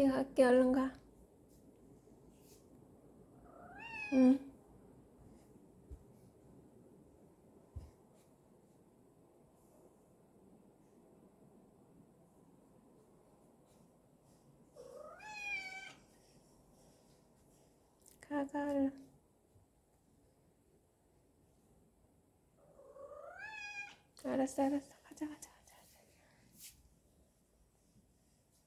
갈게 얼른 가. 응. 가 얼른. 알았어 가자.